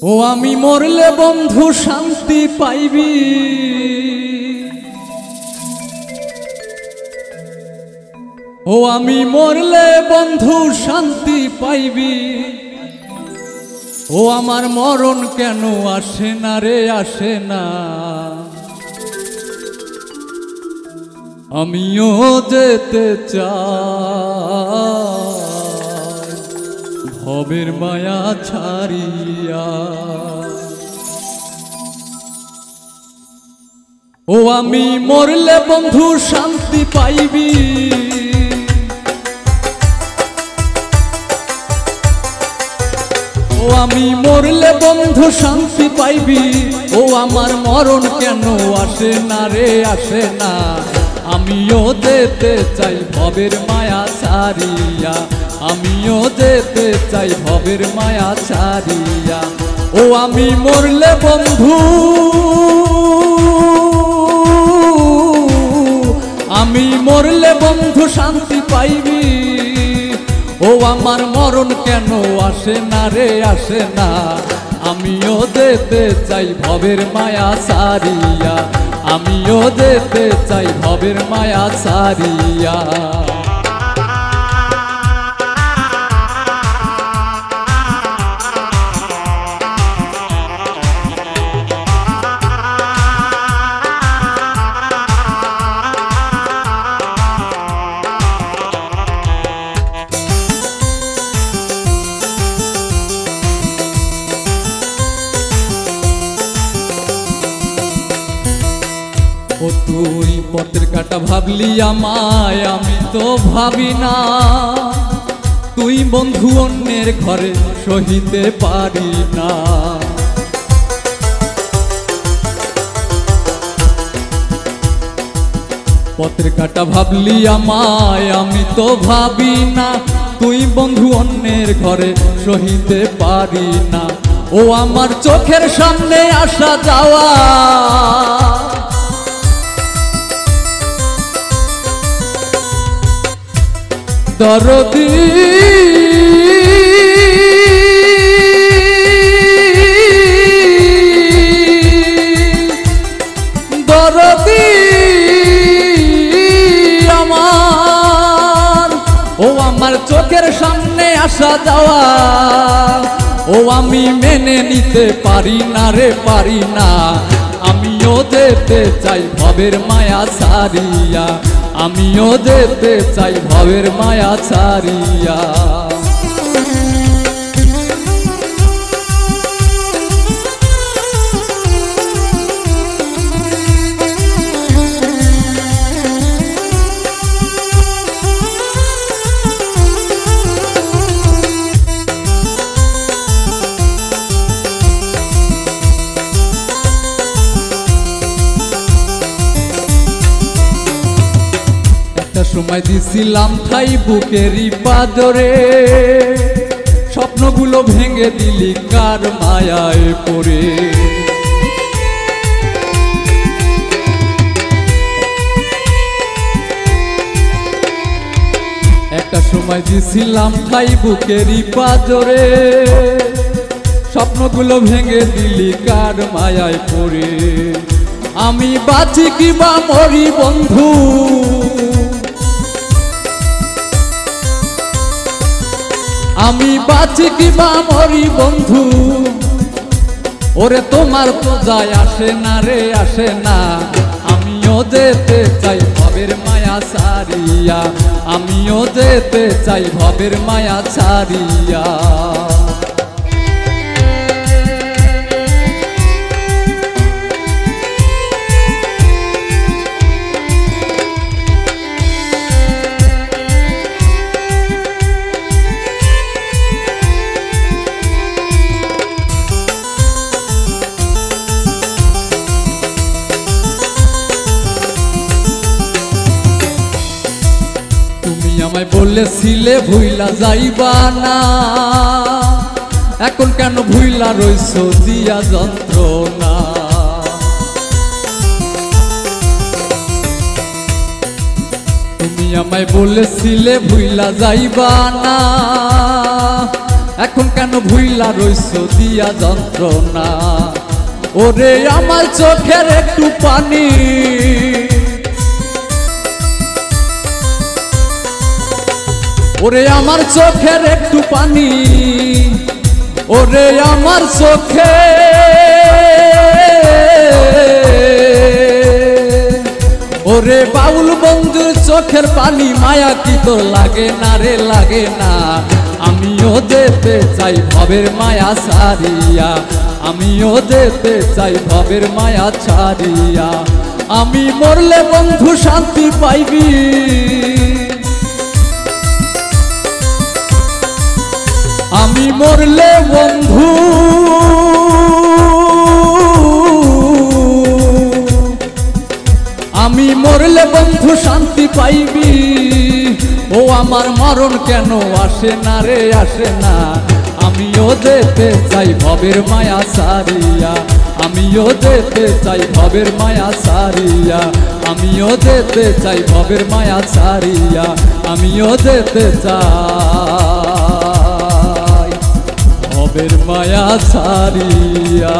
ও আমি মরলে বন্ধু শান্তি পাইবি, ও আমি মরলে বন্ধু শান্তি পাইবি। ও আমার মরণ কেন আসে না রে, আসে না। আমিও যেতে চাই ভবের মায়া ছাড়িয়া। ও আমি মরলে বন্ধু শান্তি পাইবি, ও আমি মরলে বন্ধু শান্তি পাইবি। ও আমার মরণ কেন আসে না রে, আসে না। আমিও যেতে চাই ভবের মায়া ছাড়িয়া, আমিও যেতে চাই ভবের মায়া ছাড়িয়া। ও আমি মরলে বন্ধু, আমি মরলে বন্ধু শান্তি পাইবি। ও আমার মরণ কেন আসে না রে, আসে না। আমিও যেতে চাই ভবের মায়া ছাড়িয়া, আমিও যেতে চাই ভবের মায়া ছাড়িয়া। ও তুই পথের কাটা ভাবলি আমায়, আমি তো ভাবি না। তুই বন্ধু অন্যের ঘরে সহিতে পারি না। পথের কাটা ভাবলি আমায়, আমি তো ভাবি না। তুই বন্ধু অন্যের ঘরে সহিতে পারি না। ও আমার চোখের সামনে আসা যাওয়া, দরদি দরদি আমার, ও আমার চোখের সামনে আসা যাওয়া। ও আমি মেনে নিতে পারি না রে, পারি না। আমিও যেতে চাই ভবের মায়া ছাড়িয়া, আমিও যেতে চাই ভবের মায়া ছাড়িয়া। সময় দিছিলাম ঠাই বুকেরই পাজরে, স্বপ্নগুলো ভেঙে দিলি কার মায়ায় পড়ে। একটা সময় দিছিলাম ঠাই বুকেরই পাজরে, স্বপ্নগুলো ভেঙে দিলি কার মায়ায় পড়ে। আমি বাঁচি কিবা মরি বন্ধু, আমি বাঁচি কিবা মরি বন্ধু। ওরে তোমার তো যায় আসে না রে, আসে না। আমিও যেতে চাই ভবের মায়া ছাড়িয়া, আমিও যেতে চাই ভবের মায়া ছাড়িয়া। আমায় বলেছিলে ভুইলা যাইবা না, এখন কেন ভুইলা রইছো দিয়া যন্ত্রণা। তুমি আমায় বলেছিলে ভুইলা যাইবা না, এখন কেন ভুইলা রইছো দিয়া যন্ত্রণা ওরে আমার চোখের একটু পানি ওরে আমার চোখের একটু পানি ওরে আমার চোখে ওরে বাউল বন্ধুর চোখের পানি মায়া কি তোর লাগে না রে লাগে না আমিও যেতে চাই ভবের মায়া ছাড়িয়া আমিও যেতে চাই ভবের মায়া ছাড়িয়া আমি মরলে বন্ধু শান্তি পাইবি আমি মরলে বন্ধু আমি মরলে বন্ধু শান্তি পাইবি ও আমার মরণ কেন আসে না রে আসে না আমিও যেতে চাই ভবের মায়া ছাড়িয়া আমিও যেতে চাই ভবের মায়া ছাড়িয়া আমিও যেতে চাই ভবের মায়া ছাড়িয়া আমিও যেতে চাই ভবের মায়া ছাড়িয়া